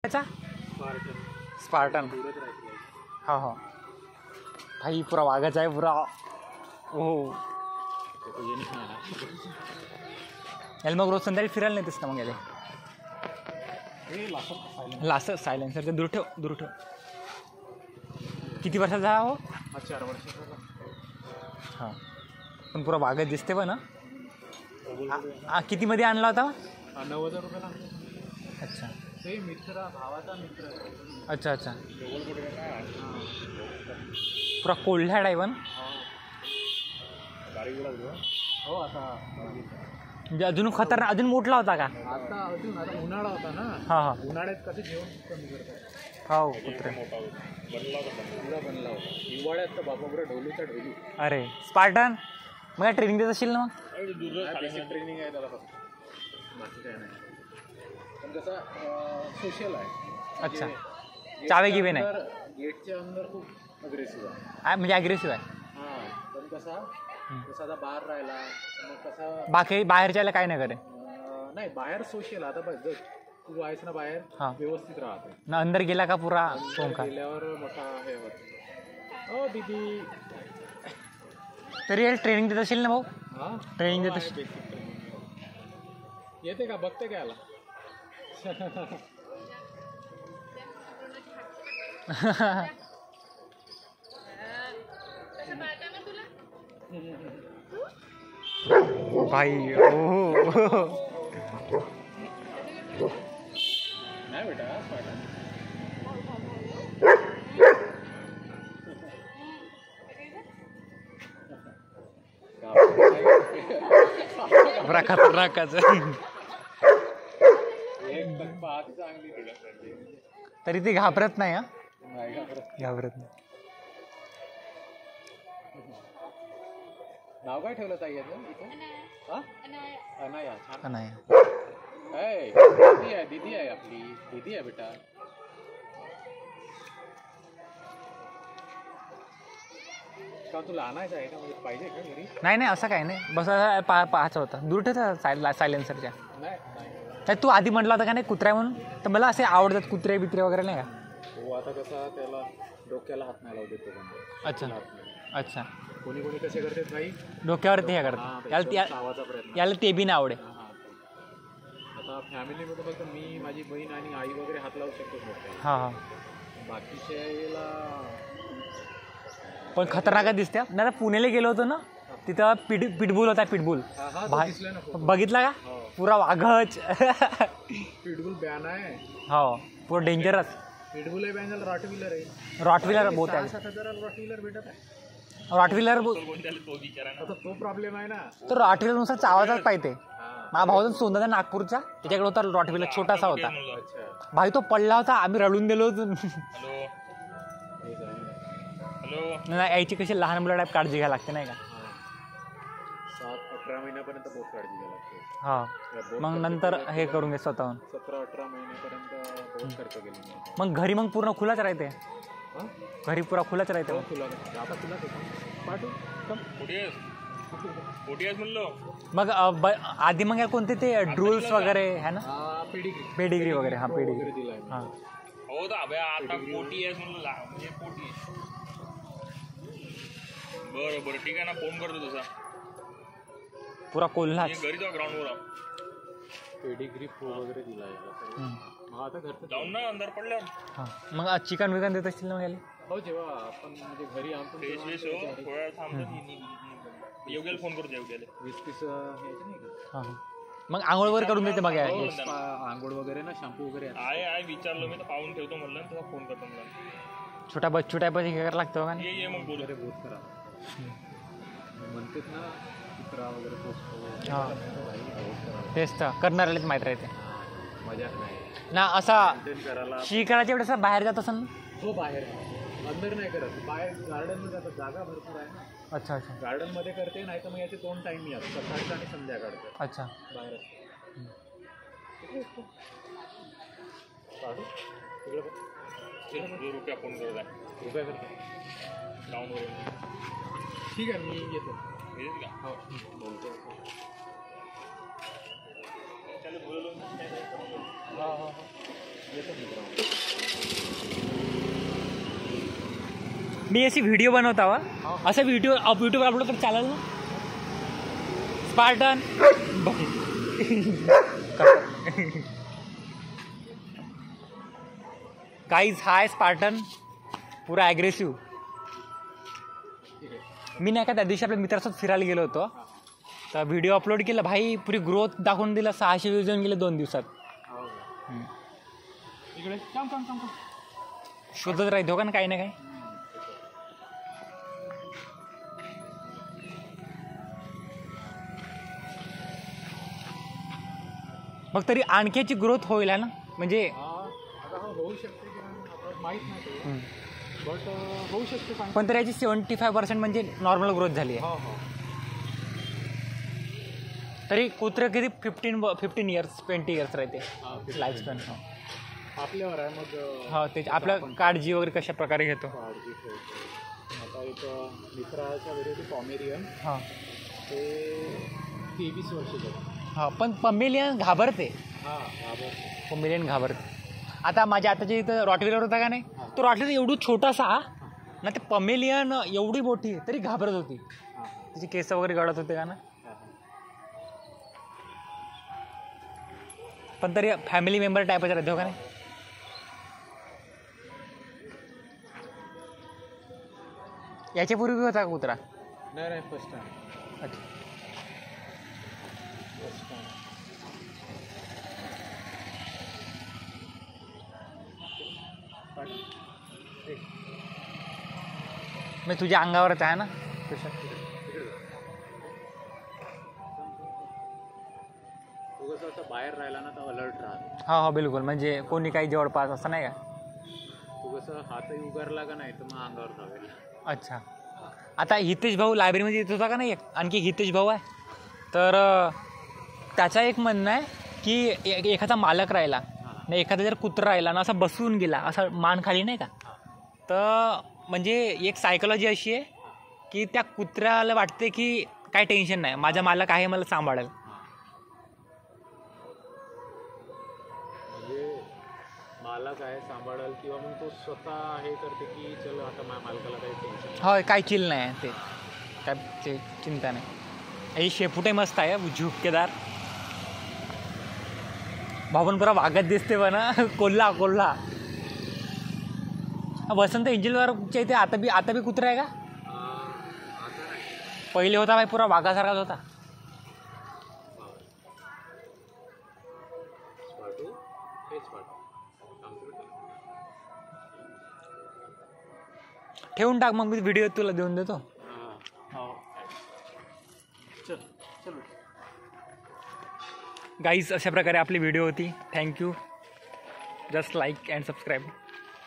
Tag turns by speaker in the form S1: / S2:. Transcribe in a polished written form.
S1: याचा स्पार्टन. हा हा भाई पुरा वाघाचा आहे पुरा. हो याला मग रोज संध्याकाळी फिरायला नेतेस ना मग याला. लास्ट सायलेन्सर ते दूर ठेव. किती वर्षाचा झाला हो?
S2: 4 वर्षाचा.
S1: हां पण पुरा वाघच दिसते पण. कितीमध्ये आणला होता?
S2: 90,000 रुपयाला.
S1: अच्छा
S2: ते मित्र भावाचा मित्र.
S1: अच्छा पुरा कोल्ह्या डायवन.
S2: हो आता
S1: म्हणजे अजून खतरनाक अजून मोठला होता का?
S2: आता उन्हाळा होता ना.
S1: हां
S2: उन्हाळ्यात कसे जेवण कमी करतात.
S1: हो कुत्रे
S2: बनला होता. हिवाळ्यात तर बाबा ढोलूचा ढोलू.
S1: अरे स्पार्टन मग ट्रेनिंग देत असेल ना? मग
S2: ट्रेनिंग आहे त्याला फक्त, बाकी काय नाही. पण कसं सोशल आहे.
S1: अच्छा चावे गिवे नाही.
S2: गेटच्या अंदर खूप अग्रेसिव्ह
S1: आहे म्हणजे अग्रेसिव्ह आहे.
S2: हां पण कसा बाहेर राहिला मग कसा
S1: बाकी बाहेरच्याला काय नाही करे.
S2: नाही बाहेर सोशल. आता बघ जर तू आहेस ना बाहेर व्यवस्थित राहते
S1: ना. अंदर गेला का पुरा सोंका
S2: गेल्यावर मोठा हे होत. हो दीदी
S1: तरी ट्रेनिंग देत असेल ना भाऊ?
S2: हां
S1: ट्रेनिंग देत असेल.
S2: येते का बघते का याला?
S1: भाई
S2: नाही बेटा
S1: बरा खतरनाकच. तरी ती घाबरत नाही. घाबरत नाही.
S2: नाव काय ठेवलं ताई याचं इथे? अनाया. छान
S1: नाही
S2: दीदी आहे आपली. दीदी आहे बेटा. का तुला आणायचं आहे का? म्हणजे पाहिजे का घरी?
S1: नाही असं काही नाही. बस पाहायचं होतं. दूर ठेवता सायलेन्सरच्या.
S2: नाही
S1: तू आधी म्हटलं होता का नाही कुत्र्या म्हणून. तर मला असे आवडतात कुत्रे बित्रे वगैरे नाही का?
S2: हो आता कसा त्याला डोक्याला हात नाही लावू देतो.
S1: अच्छा
S2: कोणी कसे करतात भाई
S1: डोक्यावरती हे करतात. याला ते बी नाही आवडे.
S2: आता फॅमिलीमध्ये फक्त मी माझी बहीण आणि आई वगैरे हात लावू शकतो.
S1: हां
S2: बाकीच्या
S1: पण खतरनाक दिसते. नाही पुण्याला गेलो होतो ना तिथं पिटबुल होता. पिटबुल बघितला का? पुरा वाघच.
S2: पिटबुल बॅन आहे.
S1: हो पुरा डेंजरस.
S2: पिटबुल आहे बॅन. रॉटव्हिलर आहे.
S1: रॉटव्हिलर बहुत आहे.
S2: 7,000 रॉटव्हिलर भेटत आहे.
S1: रॉटव्हिलर
S2: तो प्रॉब्लेम आहे ना.
S1: तर रॉटव्हिलर नुसार चावायचाच पाहिजे. माझा भाऊ सोंदा नागपूरचा त्याच्याकडे होता रॉटव्हिलर. छोटासा होता भाई. तो पडला होता. आम्ही रडून दिलो होतो. नाही यायची कशी लहान मुला टाईप काळजी घ्यायला लागते नाही का?
S2: 7-18 महिन्यापर्यंत बहुत काळजी घ्यायला लागते.
S1: हा मग नंतर हे करून घे स्वतःहून.
S2: 17-18 महिन्यापर्यंत बहुत खर्च केला.
S1: मग घरी मग पूर्ण खुलाच राहते. घरी पुरा खुलाच राहते. मग आधी मग कोणते ते ड्रूल्स वगैरे आहे ना? पेडिग्री वगैरे. हा पेडिग्री. हां
S3: बरं ठीक आहे ना. फोन करतो तसा.
S1: पुरा कोल्हा
S3: घरी जाऊ ग्राउंडवर.
S2: पेडिग्री वगैरे दिला. आता घरचं
S3: जाऊन ना अंदर पडल्यावर.
S1: हां मग चिकन विकन देत असतील ना मग याला?
S2: हो जेव्हा आपण म्हणजे घरी आणतो
S3: योग्याला फोन करतो. योग्याला
S2: 20 पीस घ्यायचं नाही का?
S1: हां मग आंघोळ वगैरे करून देते बघा.
S2: आंघोळ वगैरे ना शॅम्पू वगैरे
S3: आहे विचारलं मी तर पाहून ठेवतो म्हणलं. तुला फोन करतो मला.
S1: छोटा बच्चू टाईप हे करायला लागतं का?
S3: ये मग बोलू.
S2: अरे बहुत करा म्हणतात ना कुत्रा वगैरे पोचतो.
S1: हां तेच तर करणाऱ्यालाच माहीत राहते.
S2: मजाक नाही
S1: ना. असा शिकायच्या वेळेस बाहेर जात असं.
S2: हो बाहेर अंदर नाही करत. बाहेर गार्डनमध्ये जातात. जागा भरपूर आहे ना.
S1: अच्छा
S2: गार्डनमध्ये करते. नाही तर मग याचे 2 टाईम मी असतो. सकाळचं आणि संध्याकाळचं.
S1: अच्छा
S2: बाहेर
S3: रुपया फोन करत आहे.
S2: रुपया करतो
S3: ग्राउंडवर.
S2: ठीक आहे मी येतो.
S3: येईल का?
S2: हो बोलतो.
S3: बोललो.
S2: येतो मी ग्राउंड.
S1: मी अशी व्हिडिओ बनवता वा असं व्हिडिओ युट्यूब अपलोड तर चालेल ना स्पार्टन गाईज हाय स्पार्टन पुरा ॲग्रेसिव्ह मी नाही का त्या दिवशी आपल्या मित्रासोबत फिरायला गेलो होतो तर व्हिडिओ अपलोड केला भाई पुरी ग्रोथ दाखवून दिला 600 व्ह्यूज येऊन गेले 2 दिवसात
S2: इकडे काम काम काम
S1: शोधत राहतो का ना काही ना काही मग तरी आणखीची ग्रोथ होईल ना म्हणजे
S2: आता होऊ शकते की नाही आपल्याला माहीत नाही बट होऊ शकते
S1: पण तरी याची 75% म्हणजे नॉर्मल ग्रोथ झाली आहे
S2: हो हो
S1: तरी कुत्रे किती 15 इयर्स 20 इयर्स राहते लाईफ स्पॅन
S2: आपल्यावर आहे मग
S1: हो ते आपल्या काळजी वगैरे कशा प्रकारे घेतो
S2: काळजी ठेवतो आता एक मित्राच्या घरी होते पॉमेरियन
S1: हां
S2: ते 23 वर्षाचे
S1: हां पण पमेलियन घाबरते पमेलियन घाबरते आता माझ्या आताच्या इथं रॉटविलर होता का नाही तो रॉटविलर एवढं छोटासा ना ते पमेलियन एवढी मोठी तरी घाबरत होती तिचे केस वगैरे गळत होते का ना पण तरी फॅमिली मेंबर टाईपच राहते हो का नाही याच्यापूर्वी होता का कुत्रा
S2: नाही फर्स्ट टाइम
S1: अच्छा मी तुझ्या अंगावरच आहे ना
S2: कसं बाहेर राहिला ना तर अलर्ट राहतो
S1: हा हा बिलकुल म्हणजे कोणी काही जवळपास असं नाही का
S2: तू कसं हातही उगारला का नाही तर मग अंगावर जावेल
S1: अच्छा आता हितेश भाऊ लायब्ररीमध्ये येत होता का नाही आणखी हितेश भाऊ आहे तर त्याचा एक म्हणणं आहे की एखादा मालक राहिला नाही एखादा जर कुत्रा राहिला ना असा बसून गेला असा मान खाली नाही का तर म्हणजे एक सायकोलॉजी अशी आहे की त्या कुत्र्याला वाटते की काय टेन्शन नाही माझा मालक आहे मला सांभाळेल
S2: मालक आहे सांभाळेल किंवा मग तो स्वतः हे करते की चल आता माझ्या मालकाला काही टेन्शन
S1: होय काय चिल नाही आहे ते काय ते चिंता नाही ही शेपुटे मस्त आहे झुपकेदार भावन पुरा वागत दिसते बना कोल्हा कोल्हा वसंत इंजिलवरच्या इथे आता बी कुत्रा आहे का पहिले होता भाई पुरा वाघासारखाच होता ठेवून टाक मग मी व्हिडिओ तुला देऊन देतो गाईज अशा प्रकारे आपली व्हिडिओ होती thank you just like and subscribe